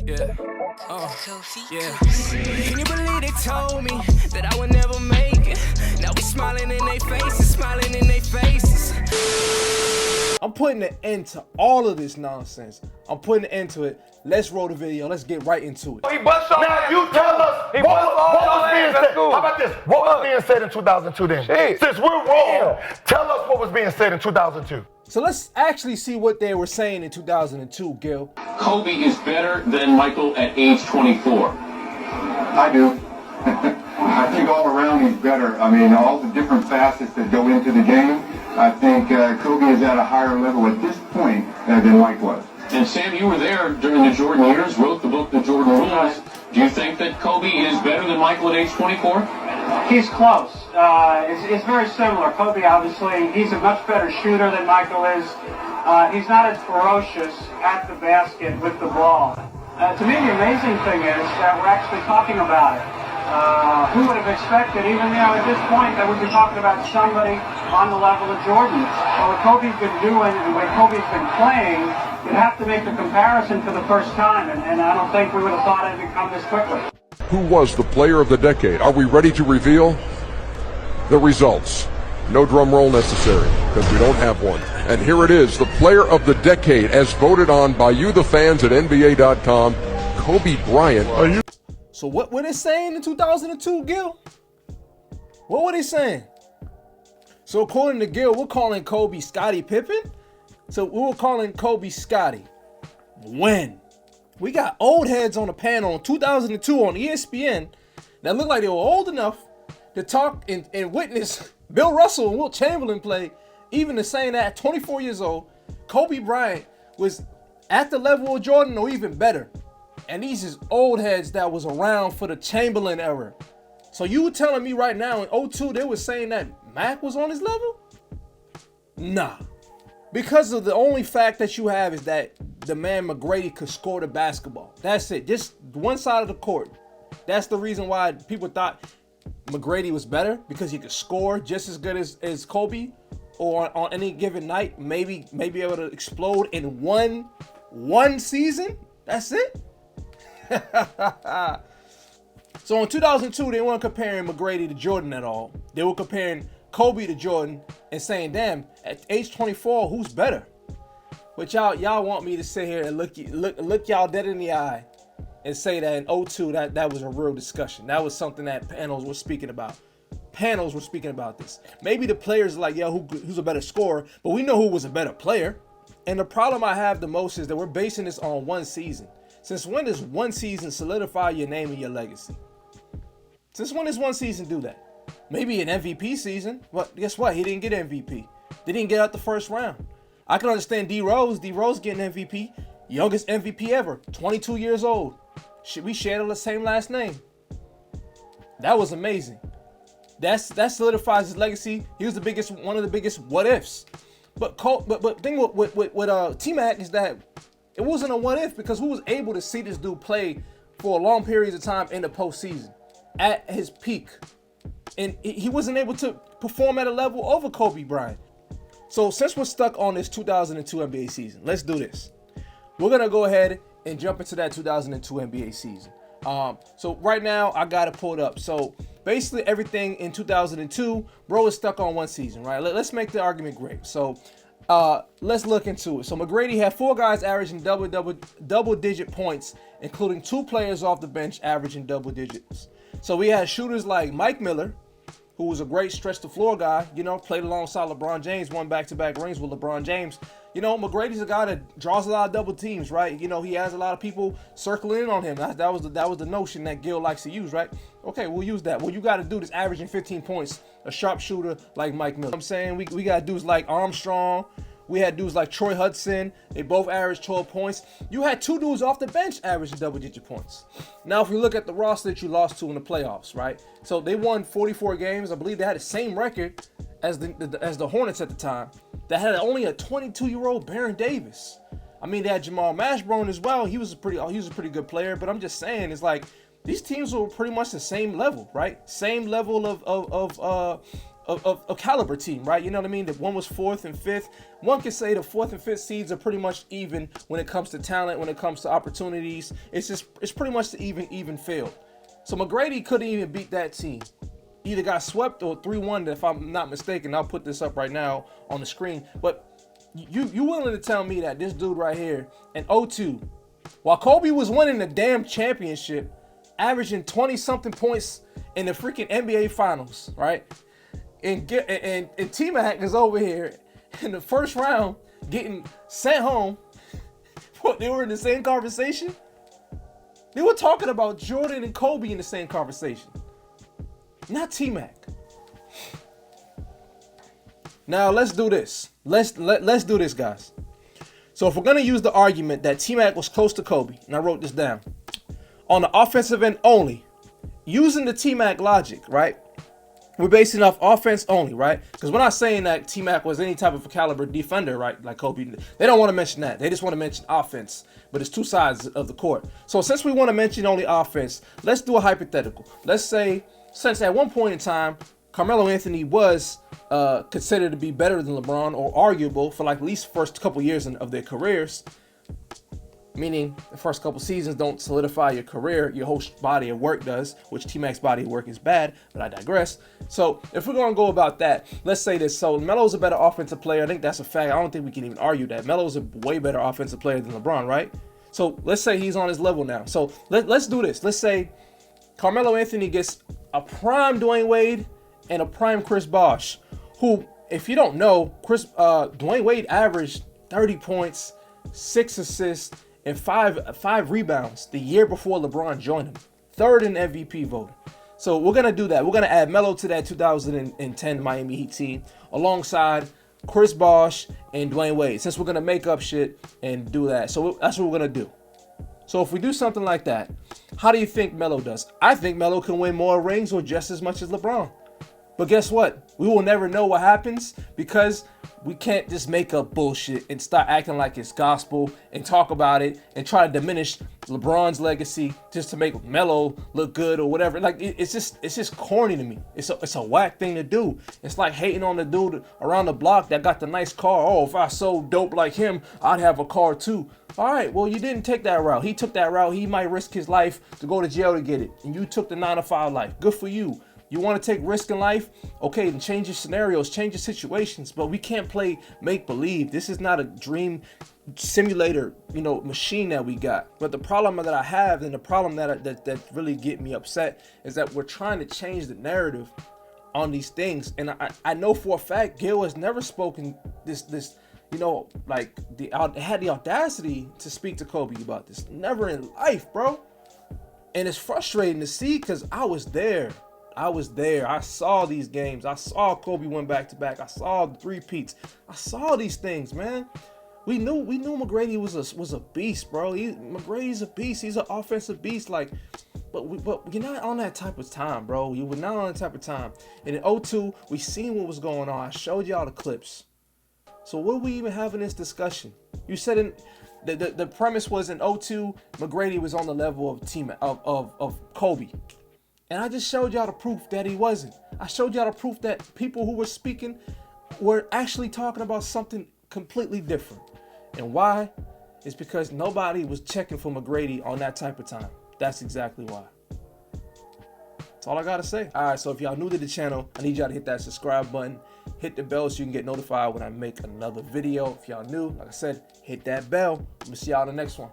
Yeah. Yeah. Can you believe they told me that I would never make it? Now we smiling in their faces, smiling in their faces. I'm putting an end to all of this nonsense. I'm putting an end to it. Let's roll the video. Let's get right into it. He bust all now you tell us what was being said. How about this? What was being said in 2002 then? Since we're wrong, tell us what was being said in 2002. So let's actually see what they were saying in 2002, Gil. Kobe is better than Michael at age 24. I do. I think all around he's better. I mean, all the different facets that go into the game. I think Kobe is at a higher level at this point than Mike was. And Sam, you were there during the Jordan years, wrote the book, The Jordan Rules. Do you think that Kobe is better than Michael at age 24? He's close. It's very similar. Kobe, obviously, he's a much better shooter than Michael is. He's not as ferocious at the basket with the ball. To me, the amazing thing is that we're actually talking about it. Who would have expected, even at this point, that we'd be talking about somebody on the level of Jordan? But what Kobe's been doing and what Kobe's been playing, you'd have to make the comparison for the first time, and I don't think we would have thought it would come this quickly. Who was the player of the decade? Are we ready to reveal the results? No drum roll necessary, because we don't have one. And here it is, the player of the decade, as voted on by you, the fans at NBA.com, Kobe Bryant. So what were they saying in 2002, Gil? What were they saying? So according to Gil, we're calling Kobe Scottie Pippen. So we were calling Kobe Scottie. When? We got old heads on the panel in 2002 on ESPN that looked like they were old enough to talk and witness Bill Russell and Wilt Chamberlain play, even to saying that at 24 years old, Kobe Bryant was at the level of Jordan or even better. And these is old heads that was around for the Chamberlain era. So you were telling me right now in 02 they were saying that Mac was on his level? Nah. Because of the only fact that you have is that the man McGrady could score the basketball. That's it. Just one side of the court. That's the reason why people thought McGrady was better, because he could score just as good as Kobe, or on any given night, maybe able to explode in one season. That's it. So in 2002, they weren't comparing McGrady to Jordan at all. They were comparing Kobe to Jordan and saying, damn, at age 24, who's better? But y'all want me to sit here and look y'all dead in the eye and say that in 02 that was a real discussion. That was something that panels were speaking about. Panels were speaking about this. Maybe the players are like, yo, who's a better scorer? But we know who was a better player. And the problem I have the most is that we're basing this on one season. Since when does one season solidify your name and your legacy? Since when does one season do that? Maybe an MVP season. Well, guess what? He didn't get MVP. They didn't get out the first round. I can understand D Rose getting MVP. Youngest MVP ever. 22 years old. We shared the same last name. That was amazing. That solidifies his legacy. He was one of the biggest what ifs. But the thing with T-Mac is that it wasn't a what if, because who was able to see this dude play for long periods of time in the postseason at his peak? And he wasn't able to perform at a level over Kobe Bryant. So since we're stuck on this 2002 NBA season, let's do this. We're going to go ahead and jump into that 2002 NBA season. So right now, I got it pulled up. So basically everything in 2002, bro is stuck on one season, right? Let's make the argument great. So let's look into it. So McGrady had 4 guys averaging double-digit points, including 2 players off the bench averaging double digits. So we had shooters like Mike Miller, who was a great stretch the floor guy, played alongside LeBron James, won back-to-back rings with LeBron James. McGrady's a guy that draws a lot of double teams, right? He has a lot of people circling in on him. That was the notion that Gil likes to use, right? Okay, we'll use that. Well, you got to do this averaging 15 points, a sharp shooter like Mike Miller. I'm saying we got dudes like Armstrong. We had dudes like Troy Hudson. They both averaged 12 points. You had 2 dudes off the bench averaging double-digit points. Now, if we look at the roster that you lost to in the playoffs, right? So they won 44 games. I believe they had the same record as the Hornets at the time. That had only a 22-year-old Baron Davis. I mean, they had Jamal Mashburn as well. He was a pretty good player. But I'm just saying, it's like these teams were pretty much the same level, right? Same level of caliber team, right? You know what I mean? That one was 4th and 5th. One can say the 4th and 5th seeds are pretty much even when it comes to talent, when it comes to opportunities. It's pretty much the even field. So McGrady couldn't even beat that team. Either got swept or 3-1, if I'm not mistaken. I'll put this up right now on the screen. But you willing to tell me that this dude right here in 02, while Kobe was winning the damn championship, averaging 20-something points in the freaking NBA Finals, right? And T-Mac is over here in the first round getting sent home. What, they were in the same conversation? They were talking about Jordan and Kobe in the same conversation. Not T-Mac. Now let's do this. Let's do this, guys. So if we're gonna use the argument that T-Mac was close to Kobe, and I wrote this down, on the offensive end only, using the T-Mac logic, right? We're basing off offense only, right? Because we're not saying that T-Mac was any type of a caliber defender, right? Like Kobe. They don't want to mention that. They just want to mention offense. But it's two sides of the court. So since we want to mention only offense, let's do a hypothetical. Let's say, since at one point in time, Carmelo Anthony was considered to be better than LeBron, or arguable for like at least first couple years of their careers, meaning the first couple seasons don't solidify your career, your whole body of work does, which T-Mac's body of work is bad, but I digress. So if we're going to go about that, let's say this. So Melo's a better offensive player. I think that's a fact. I don't think we can even argue that. Melo's a way better offensive player than LeBron, right? So let's say he's on his level now. So let's do this. Let's say Carmelo Anthony gets a prime Dwayne Wade and a prime Chris Bosh, who, if you don't know, Dwayne Wade averaged 30 points, 6 assists, and five rebounds the year before LeBron joined him. Third in MVP voting. So we're going to do that. We're going to add Melo to that 2010 Miami Heat team alongside Chris Bosh and Dwayne Wade, since we're going to make up shit and do that. So that's what we're going to do. So if we do something like that, how do you think Melo does? I think Melo can win more rings or just as much as LeBron. But guess what? We will never know what happens, because we can't just make up bullshit and start acting like it's gospel and talk about it and try to diminish LeBron's legacy just to make Melo look good or whatever. Like, it's just corny to me. It's a whack thing to do. It's like hating on the dude around the block that got the nice car. Oh, if I sold dope like him, I'd have a car too. All right, well, you didn't take that route. He took that route. He might risk his life to go to jail to get it, and you took the 9-to-5 life. Good for you. You want to take risk in life? Okay, then change your scenarios, change your situations. But we can't play make-believe. This is not a dream simulator, machine that we got. But the problem that I have, and the problem that really get me upset, is that we're trying to change the narrative on these things. And I know for a fact Gil has never spoken this had the audacity to speak to Kobe about this. Never in life, bro. And it's frustrating to see, because I was there. I saw these games. I saw Kobe win back-to-back. I saw the three-peats. I saw these things, man. We knew McGrady was a beast, bro. McGrady's a beast. He's an offensive beast. But you're not on that type of time, bro. You were not on that type of time. And in 02, we seen what was going on. I showed y'all the clips. So what are we even having this discussion? You said the premise was in 02, McGrady was on the level of Kobe. And I just showed y'all the proof that he wasn't. I showed y'all the proof that people who were speaking were actually talking about something completely different. And why? It's because nobody was checking for McGrady on that type of time. That's exactly why. That's all I gotta say. All right, so if y'all new to the channel, I need y'all to hit that subscribe button. Hit the bell so you can get notified when I make another video. If y'all new, like I said, hit that bell. I'm gonna see y'all in the next one.